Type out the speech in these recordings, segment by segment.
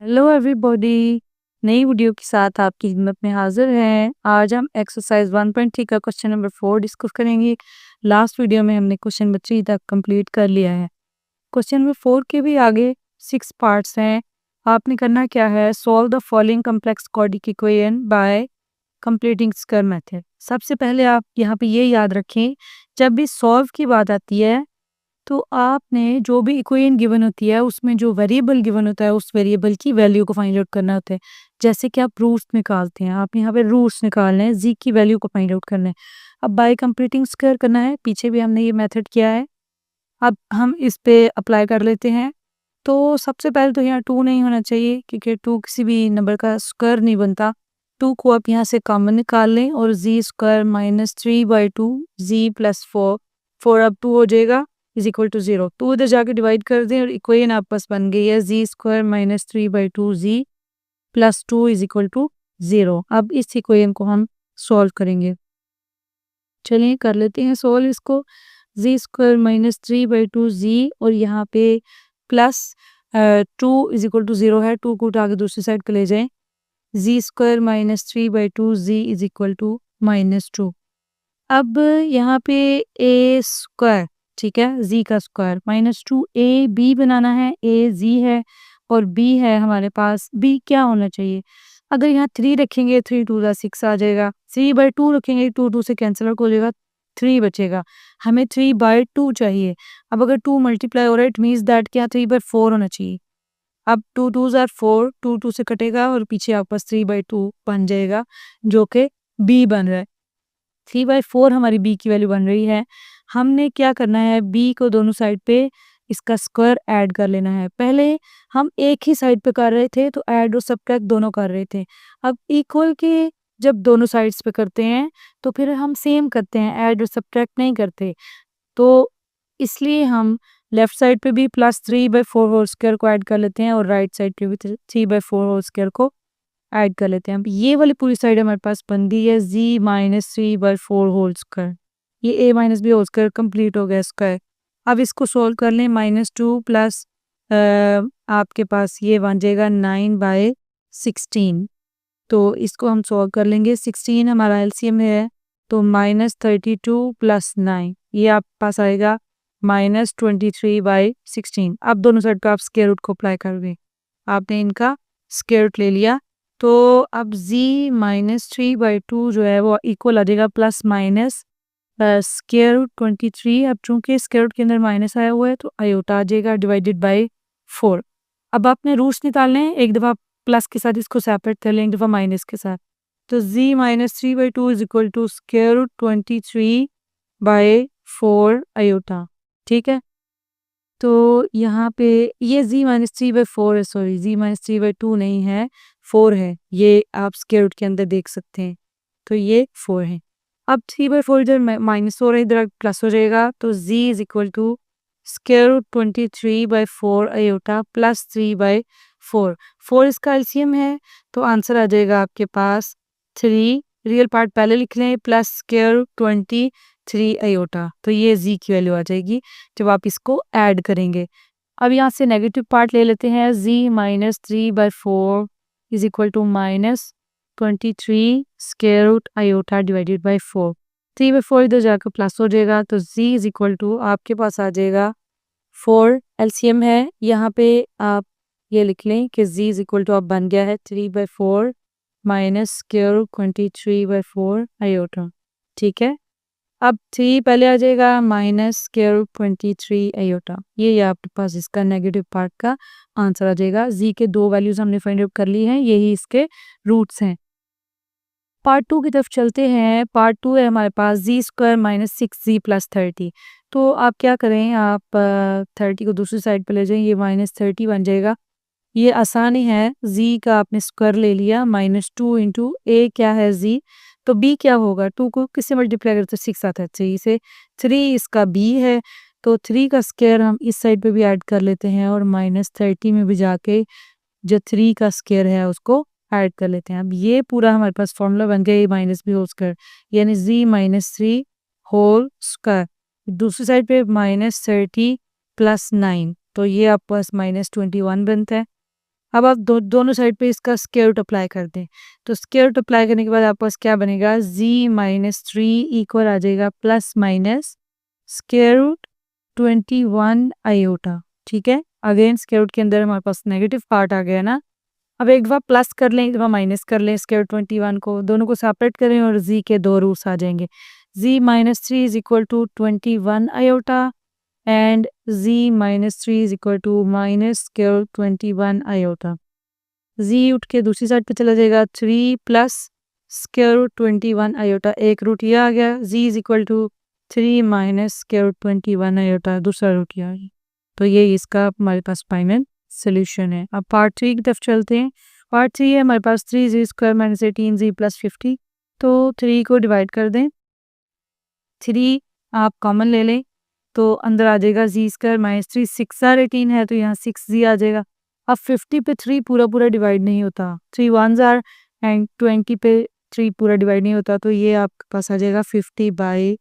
Hello everybody. नई video के साथ आपकी खिदमत में हाजिर हैं। आज हम एक्सरसाइज 1.3 का क्वेश्चन नंबर 4 डिस्कस करेंगे। लास्ट वीडियो में हमने क्वेश्चन नंबर 3 तक कंप्लीट कर लिया है। क्वेश्चन नंबर 4 के भी आगे 6 पार्ट्स हैं। आपने करना क्या है, solve the following complex quadratic equation by completing square method. सबसे पहले आप यहाँ पे ये याद रखें, जब भी सॉल्व की बात आती है तो आपने जो भी इक्वेशन गिवन होती है उसमें जो वेरिएबल गिवन होता है उस वेरिएबल की वैल्यू को फाइंड आउट करना होता है। जैसे कि आप रूट्स निकालते हैं, आप यहाँ पे रूट्स निकालने हैं, जी की वैल्यू को फाइंड आउट करना है। अब बाय कंप्लीटिंग स्क्वायर करना है, पीछे भी हमने ये मेथड किया है। अब हम इस पे अप्लाई कर लेते हैं। तो सबसे पहले तो यहाँ 2 नहीं होना चाहिए क्योंकि 2 किसी भी नंबर का स्क्वायर नहीं बनता। 2 को आप यहाँ से कॉमन निकाल लें और जी स्क्वायर माइनस 3/2 जी प्लस 4, 4 अब 2 हो जाएगा इज इक्वल टू 0। 2 इधर जाके डिवाइड कर दें और इक्वेशन आपके पास बन गई है G square minus 3/2 G plus 2 is equal to 0। अब इस इक्वेशन को हम सॉल्व करेंगे। चलिए कर लेते हैं सॉल्व इसको। जी स्क्वायर माइनस 3/2 जी और यहाँ पे प्लस 2 इज इक्वल टू 0 है। 2 को उठा के दूसरी साइड पे ले जाएं। G square minus 3/2 G is equal to -2। अब यहाँ पे ए स्क्वायर, ठीक है, जी का स्क्वायर -2 ए बी बनाना है। ए जी है और बी है हमारे पास। बी क्या होना चाहिए, अगर यहाँ 3 रखेंगे 3 2 6 आ जाएगा। 3/2 रखेंगे 2 2 से कैंसिल आउट हो जाएगा, 3 बचेगा। हमें 3/2 चाहिए। अब अगर 2 मल्टीप्लाई हो रहा है इट मीन्स दैट क्या 3/4 होना चाहिए। अब 2 2 ज़ार 4, 2 2 से कटेगा और पीछे आपके पास 3/2 बन जाएगा जो कि बी बन रहा है। 3/4 हमारी बी की वैल्यू बन रही है। हमने क्या करना है, बी को दोनों साइड पे इसका स्क्वायर ऐड कर लेना है। पहले हम एक ही साइड पे कर रहे थे तो ऐड और सब्ट्रैक्ट दोनों कर रहे थे। अब इक्वल के जब दोनों साइड्स पे करते हैं तो फिर हम सेम करते हैं, ऐड और सब्ट्रैक्ट नहीं करते। तो इसलिए हम लेफ्ट साइड पे भी +3/4 होल स्क्वायर को ऐड कर लेते हैं और राइट साइड पे भी 3/4 होल स्क्वायर को ऐड कर लेते हैं। अब ये वाली पूरी साइड हमारे पास बन गई है जी माइनस 3/4 होल स्क्वायर। ये A minus B whole square complete हो गया स्क्वायर। अब इसको सोल्व कर लें। -2 प्लस आपके पास ये बन जाएगा 9/16। तो इसको हम सॉल्व कर लेंगे। 16 हमारा एलसीएम है तो -32 प्लस 9 ये आपके पास आएगा -23/16। अब दोनों साइड पे आप स्क्वायर रूट को अप्लाई कर दें। आपने इनका स्क्वायर रूट ले लिया तो अब जी -3/2 जो है वो इक्वल आ जाएगा प्लस माइनस स्क्वायर रूट 23। अब चूंकि स्क्वायर रूट के अंदर माइनस आया हुआ है तो आयोटा आ जाएगा डिवाइडेड बाय 4। अब आपने रूट्स निकालने हैं, एक दफ़ा प्लस के साथ इसको सेपरेट कर लें, एक दफ़ा माइनस के साथ। तो z -3/2 is equal to square root 23/4 iota, ठीक है। तो यहाँ पे ये जी -3/4 है, सॉरी जी -3/2 नहीं है, 4 है। ये आप स्क्वायर रूट के अंदर देख सकते हैं। तो ये 4 है। अब 3/4 इधर माइनस हो रहा है, इधर प्लस हो जाएगा। तो G is equal to square root 23/4 iota plus 3/4। 4 इसका एलसीएम है तो आंसर आ जाएगा आपके पास 3। रियल पार्ट पहले लिख लें प्लस स्क्वायर रूट 23 आयोटा। तो ये जी की वैल्यू आ जाएगी जब आप इसको ऐड करेंगे। अब यहाँ से नेगेटिव पार्ट ले लेते हैं। Z -3/4 is equal to -23 square root iota divided by 4। 3/4 इधर जाकर प्लस हो जाएगा तो जी इज इक्वल टू आपके पास आ जाएगा 4। एलसीएम है यहाँ पे आप ये लिख लें कि जी इज इक्वल टू अब बन गया है 3/4 माइनस स्क्वायर रूट 23/4 आयोटा, ठीक है। अब 3 पहले आ जाएगा माइनस स्क्वायर रूट 23 आयोटा। ये आपके पास इसका नेगेटिव पार्ट का आंसर आ जाएगा। जी के 2 वैल्यूज हमने फाइंड आउट कर ली हैं, यही इसके रूट्स हैं। पार्ट 2 की तरफ चलते हैं। पार्ट 2 है हमारे पास जी स्क्वायर -6 प्लस 30। तो आप क्या करें, आप 30 को दूसरी साइड पे ले जाएं, ये -30 बन जाएगा। ये आसानी है, जी का आपने स्क्वायर ले लिया -2 इंटू ए क्या है जी, तो बी क्या होगा, 2 को किससे मल्टीप्लाई करते 6 आता है 3 से, 3 इसका बी है। तो 3 का स्क्वायर हम इस साइड पे भी ऐड कर लेते हैं और -30 में भी जाके जो 3 का स्क्वायर है उसको ऐड कर लेते हैं। अब ये पूरा हमारे पास फॉर्मूला बन गया, ए माइनस बी होल स्क्वायर यानी जी -3 होल स्क्वायर। दूसरी साइड पे -30 प्लस 9 तो ये आपके पास -21 बनता है। अब आप दोनों साइड पे इसका स्क्वायर रूट अप्लाई कर दें। तो स्क्वायर रूट अप्लाई करने के बाद आपके पास क्या बनेगा, z-3 इक्वल आ जाएगा plus minus square root 21 iota. ठीक है, अगेन स्क्वायर रूट के अंदर हमारे पास नेगेटिव पार्ट आ गया ना। अब एक दफ़ा प्लस कर लें, एक दफ़ा माइनस कर लें स्क्वायर रूट 21 को, दोनों को सेपरेट करें और z के 2 रूट्स आ जाएंगे। z-3 is equal to 21 iota and z-3 is equal to minus square root 21 iota. z उठ के दूसरी साइड पे चला जाएगा, 3 प्लस स्क्वायर रूट 21 आयोटा, एक रूट ये आ गया, z is equal to 3 minus square root 21 iota, दूसरा रूट ये आ गया। तो ये इसका हमारे पास फाइनल सोल्यूशन है। अब पार्ट 3 की तरफ चलते हैं। पार्ट 3 है हमारे पास 3z square minus 18z plus 50। तो 3 को डिवाइड कर दें, 3 आप कॉमन ले लें तो अंदर आ जाएगा z स्क्वायर माइनस 3, 6 और 18 है तो यहाँ 6z आ जाएगा। अब 50 पे 3 पूरा पूरा डिवाइड नहीं होता, 3 1s आर एंड 20 पे 3 पूरा डिवाइड नहीं होता, तो ये आपके पास आ जाएगा 50/3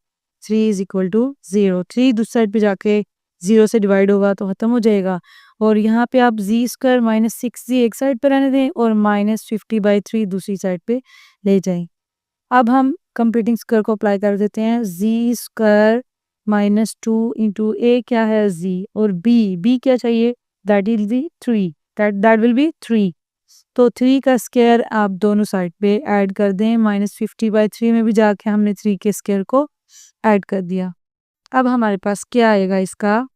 इज इक्वल टू 0। 3 दूसरी साइड पे जाके 0 से डिवाइड होगा तो ख़त्म हो जाएगा। और यहाँ पे आप z स्क्वायर माइनस 6z एक साइड पर रहने दें और माइनस 50/3 दूसरी साइड पे ले जाएं। अब हम कंप्लीटिंग स्क्वायर को अप्लाई कर देते हैं। z square minus 2 into a क्या है z, और b क्या चाहिए, that will B 3, that will B 3। तो 3 का स्क्वायर आप दोनों साइड पे ऐड कर दें, माइनस 50/3 में भी जाके हमने 3 के स्क्वायर को ऐड कर दिया। अब हमारे पास क्या आएगा इसका,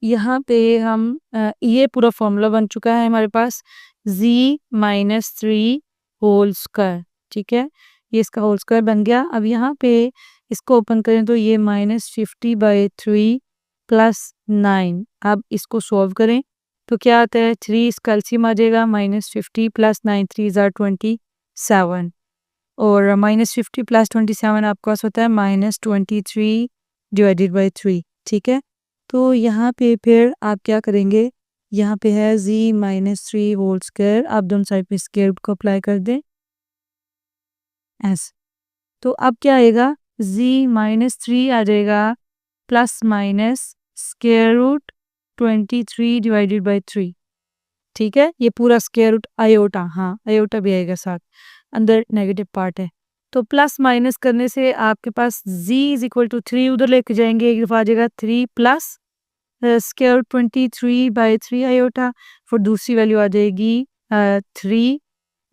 यहाँ पे हम ये पूरा फॉर्मूला बन चुका है हमारे पास, z-3 होल स्क्वायर। ठीक है, ये इसका होल स्क्वायर बन गया। अब यहाँ पे इसको ओपन करें तो ये माइनस 50/3 प्लस 9। अब इसको सॉल्व करें तो क्या आता है, 3 इसका एलसीएम आ जाएगा, माइनस 50 प्लस 9 3 आर 27, और माइनस 50 प्लस 27 आपके पास होता है माइनस 23 डिवाइडेड बाई 3। ठीक है, तो यहाँ पे फिर आप क्या करेंगे, यहाँ पे है z-3 होल स्क्वायर, आप दोनों साइड पे स्क्वायर रूट को अप्लाई कर दें ऐसे। तो अब क्या आएगा, z-3 आ जाएगा plus minus square root 23 divided by 3। ठीक है, ये पूरा स्क्वायर रूट आयोटा, हाँ आयोटा भी आएगा साथ, अंदर नेगेटिव पार्ट है। तो प्लस माइनस करने से आपके पास z इज इक्वल टू 3 उधर लेके जाएंगे, एक दफ़ा आ जाएगा 3 प्लस स्क्वायर रूट 23/3 आयोटा, फिर दूसरी वैल्यू आ जाएगी 3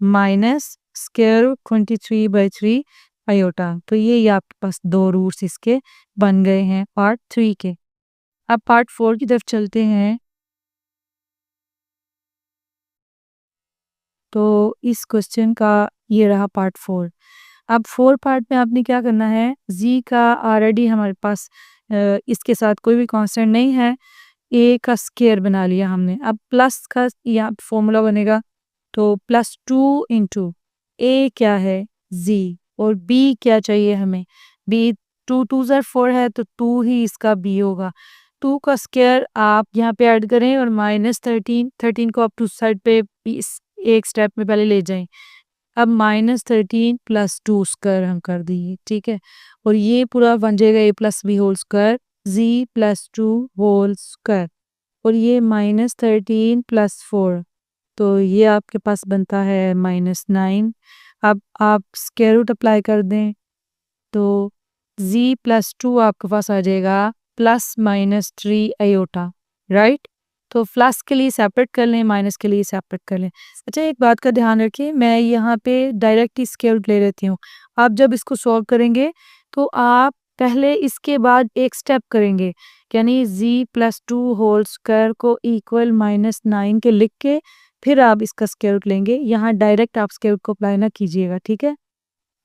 माइनस स्क्वायर रूट 23/3 आयोटा। तो ये आपके पास 2 रूट्स इसके बन गए हैं पार्ट 3 के। अब पार्ट 4 की तरफ चलते हैं। तो इस क्वेश्चन का ये रहा पार्ट 4। अब 4 पार्ट में आपने क्या करना है, z का ऑलरेडी हमारे पास इसके साथ कोई भी कांस्टेंट नहीं है, a का स्क्वायर बना लिया हमने। अब प्लस का यहाँ फॉर्मूला बनेगा, तो प्लस 2 इंटू a क्या है z, और b क्या चाहिए हमें, b 2 2 4 है तो 2 ही इसका b होगा। 2 का स्क्वायर आप यहाँ पे ऐड करें और माइनस 13 को आप टू साइड पे एक स्टेप में पहले ले जाएं। अब माइनस 13 प्लस 2 स्क्वायर हम कर दिए। ठीक है, और ये पूरा बन जाएगा a plus b whole square, z plus 2 whole square, और ये माइनस 13 प्लस 4, तो ये आपके पास बनता है माइनस 9। अब आप स्क्वायर रूट अप्लाई कर दें तो z प्लस 2 आपके पास आ जाएगा प्लस माइनस 3 आयोटा, राइट। तो प्लस के लिए सेपरेट कर लें, माइनस के लिए सेपरेट कर लें। अच्छा, एक बात का ध्यान रखिए, मैं यहाँ पे डायरेक्ट ही स्क्वायर रूट ले लेती हूँ। आप जब इसको सॉल्व करेंगे तो आप पहले इसके बाद एक स्टेप करेंगे, यानी z प्लस 2 होल स्क्वायर को इक्वल माइनस 9 के लिख के फिर आप इसका स्क्वायर रूट लेंगे। यहाँ डायरेक्ट आप स्क्वायर रूट को अप्लाई ना कीजिएगा। ठीक है,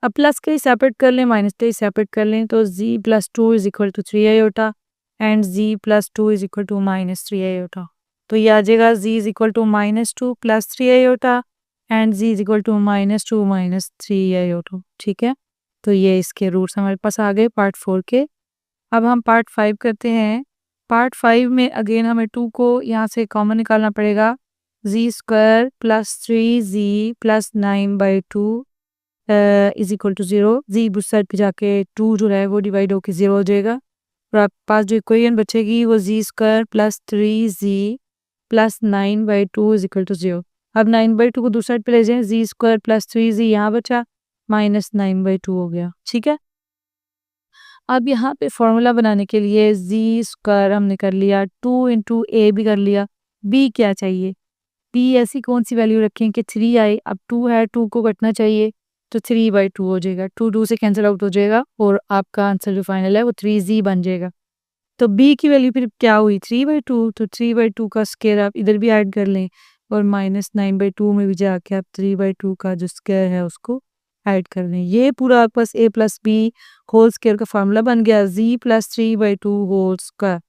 अब प्लस के लिए सेपरेट कर लें, माइनस के लिए सेपरेट कर लें, तो z plus 2 is equal to 3 iota and z plus 2 is equal to minus 3 iota. तो ये आ जाएगा z is equal to minus 2 plus 3 iota and z is equal to minus 2 minus 3 iota. ठीक है, तो ये इसके रूट्स हमारे पास आ गए पार्ट 4 के। अब हम पार्ट 5 करते हैं। पार्ट 5 में अगेन हमें 2 को यहाँ से कॉमन निकालना पड़ेगा, z square plus 3z plus 9/2 is equal to 0। z उस साइड पे जाके 2 जो है वो डिवाइड होकर 0 हो जाएगा, और आपके पास जो इक्वेशन बचेगी वो z square plus 3z plus 9/2 is equal to 0। अब 9/2 को दूसरी साइड पे ले जाएं, जी स्क्वायर प्लस 3z यहाँ बचा माइनस 9/2 हो गया। ठीक है, अब यहाँ पे फॉर्मूला बनाने के लिए जी स्क्वायर हमने कर लिया, 2 इंटू ए भी कर लिया, बी क्या चाहिए, बी ऐसी कौन सी वैल्यू रखें कि 3 आए। अब 2 है, 2 को कटना चाहिए तो 3/2 हो जाएगा, 2 से कैंसिल आउट हो जाएगा और आपका आंसर जो फाइनल है वो 3z बन जाएगा। तो बी की वैल्यू फिर क्या हुई 3/2, तो 3/2 का स्क्वायर आप इधर भी ऐड कर लें और माइनस 9/2 में भी जाके आप 3/2 का जो स्क्वायर है उसको ऐड कर लें। ये पूरा आपके पास a plus b whole square का फार्मूला बन गया, z प्लस 3/2 होल स्क्वायर।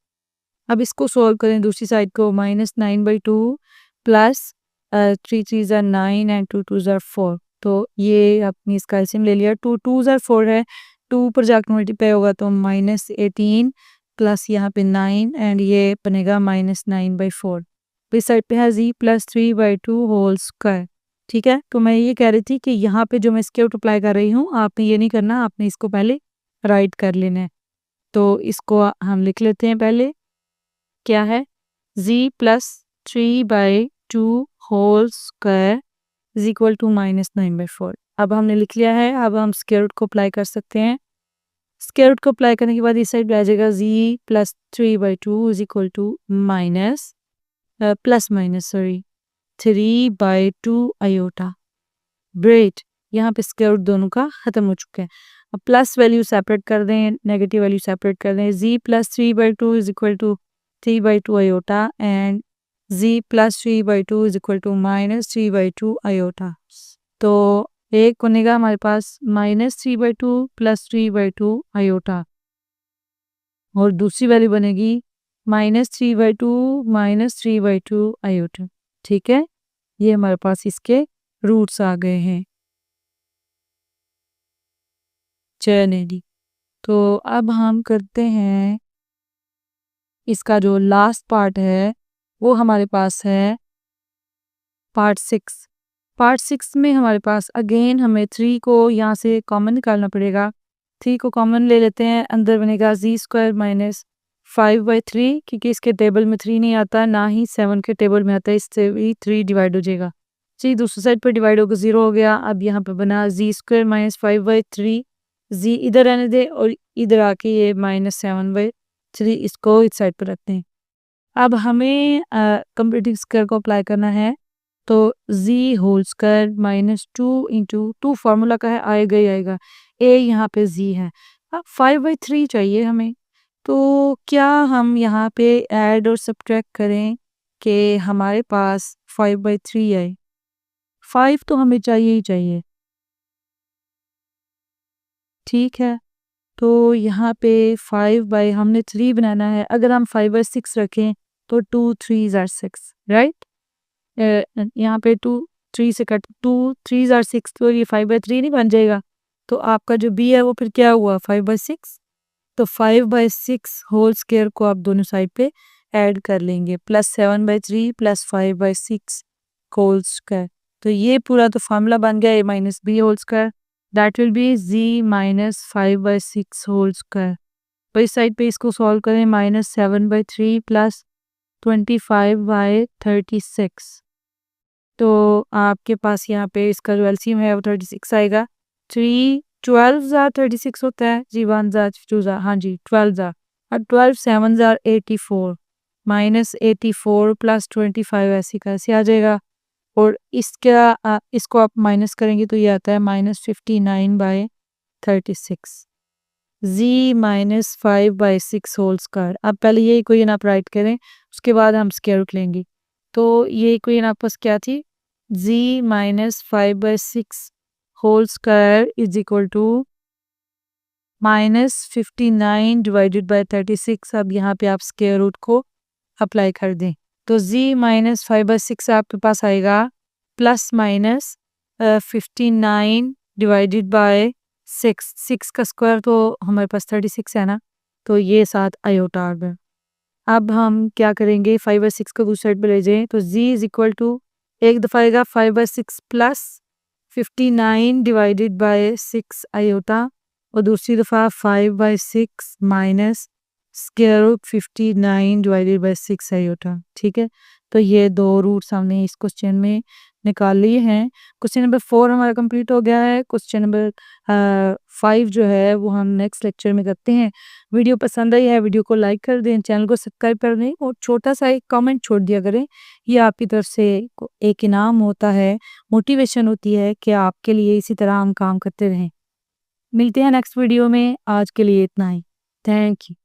अब इसको सॉल्व करें दूसरी साइड को, माइनस 9/2 प्लस 3 3 ज़ा 9 एंड 2 2 ज़ा 4। तो ये आपने इसका एलसीएम ले लिया, 2 2 ज़ा 4 है, 2 पर जाकर मल्टीप्लाई होगा तो माइनस 18 प्लस यहाँ पे 9 एंड ये बनेगा माइनस 9/4। तो इस साइड पे है z प्लस 3/2 होल स्क्वायर। ठीक है, तो मैं ये कह रही थी कि यहाँ पे जो मैं स्क्वायर रूट अप्लाई कर रही हूँ आपने ये नहीं करना, आपने इसको पहले राइट कर लेना है। तो इसको हम लिख लेते हैं पहले, क्या है z plus 3/2 whole square is equal to minus 9/4। अब हमने लिख लिया है, अब हम स्क्वायर रूट को अप्लाई कर सकते हैं। स्क्वायर रूट को अप्लाई करने के बाद इस साइड पे आ जाएगा z plus 3/2 is equal to minus plus minus sorry 3/2 iota. Great, यहाँ पे स्क्वायर रूट दोनों का खत्म हो चुका है। अब प्लस वैल्यू सेपरेट कर दें, नेगेटिव वैल्यू सेपरेट कर दें, z plus 3/2 is equal to 3/2 iota and z plus 3/2 is equal to minus 3/2 iota. तो एक बनेगा हमारे पास माइनस 3/2 प्लस 3/2 आयोटा और दूसरी वैल्यू बनेगी माइनस 3/2 माइनस 3/2 आयोटा। ठीक है, ये हमारे पास इसके रूट्स आ गए हैं। चलिए जी, तो अब हम करते हैं इसका जो लास्ट पार्ट है वो हमारे पास है पार्ट 6। पार्ट 6 में हमारे पास अगेन हमें 3 को यहाँ से कॉमन निकालना पड़ेगा। 3 को कॉमन ले लेते हैं, अंदर बनेगा जी स्क्वायर माइनस 5/3, क्योंकि इसके टेबल में 3 नहीं आता, ना ही 7 के टेबल में आता है, इससे भी 3 डिवाइड हो जाएगा। जी दूसरी साइड पर डिवाइड होकर 0 हो गया। अब यहाँ पे बना जी स्क्वायर माइनस 5/3, जी इधर रहने दे और इधर आके ये माइनस 7/3 इसको इस साइड पर रखते हैं। अब हमें कंप्लीटिंग स्क्वायर को अप्लाई करना है, तो z whole square minus 2 into 2 formula का है, आएगा ही आएगा, a यहाँ पे z है। अब 5/3 चाहिए हमें, तो क्या हम यहाँ पे ऐड और सब्ट्रैक्ट करें कि हमारे पास 5/3 आए। 5 तो हमें चाहिए ही चाहिए। ठीक है, तो यहाँ पे 5 हमने 3 बनाना है, अगर हम 5/6 रखें तो 2 3 आर 6 राइट। यहाँ पे 2 3 से कट 2 3 आर 6, तो ये 5/3 नहीं बन जाएगा। तो आपका जो बी है वो फिर क्या हुआ 5/6। तो 5/6 होल स्क्वायर को आप दोनों साइड पे ऐड कर लेंगे, प्लस 7/3 प्लस 5/6 होल स्क्वायर। तो ये पूरा तो फार्मूला बन गया a minus B whole square, that will be z minus 5/6 whole square. तो इस साइड पे इसको सॉल्व करें, माइनस 7/3 प्लस 25/36। तो आपके पास यहाँ पे इसका जो एलसीएम है वो 36 आएगा। 3 12 ज़ा 36 होता है जी, 1 ज़ा 2 ज़ा, हाँ जी 12 ज़ा, और 12 7 ज़ा 84 माइनस 84 प्लस 25 ऐसी कैसे आ जाएगा। और इसका इसको आप माइनस करेंगे तो ये आता है minus 59/36 z minus 5/6 whole square. अब पहले ये इक्वेशन आप राइट करें, उसके बाद हम स्क्वायर रूट लेंगे। तो ये इक्वेशन आपके पास क्या थी, z minus 5/6 whole square is equal to minus 59 divided by 36। अब यहाँ पे आप स्क्वायर रूट को अप्लाई कर दें, तो z माइनस 5/6 आपके पास आएगा प्लस माइनस 59 डिवाइडेड बाय 6 का स्क्वायर तो हमारे पास 36 है ना, तो ये साथ आयोटा आ गया। अब हम क्या करेंगे, 5/6 को दूसरी साइड पे ले जाएं, तो z इज इक्वल टू एक दफ़ा आएगा 5/6 प्लस 59 डिवाइडेड बाय 6 आयोटा, और दूसरी दफ़ा 5/6 minus square root 59 divided by 6 iota. ठीक है, तो ये 2 रूट्स हमने इस क्वेश्चन में निकाल लिए हैं। क्वेश्चन नंबर 4 हमारा कंप्लीट हो गया है। क्वेश्चन नंबर 5 जो है वो हम नेक्स्ट लेक्चर में करते हैं। वीडियो पसंद आई है, वीडियो को लाइक कर दें, चैनल को सब्सक्राइब कर दें और छोटा-सा एक कमेंट छोड़ दिया करें। ये आपकी तरफ से एक इनाम होता है, मोटिवेशन होती है कि आपके लिए इसी तरह हम काम करते रहें। मिलते हैं नेक्स्ट वीडियो में, आज के लिए इतना ही। Thank you.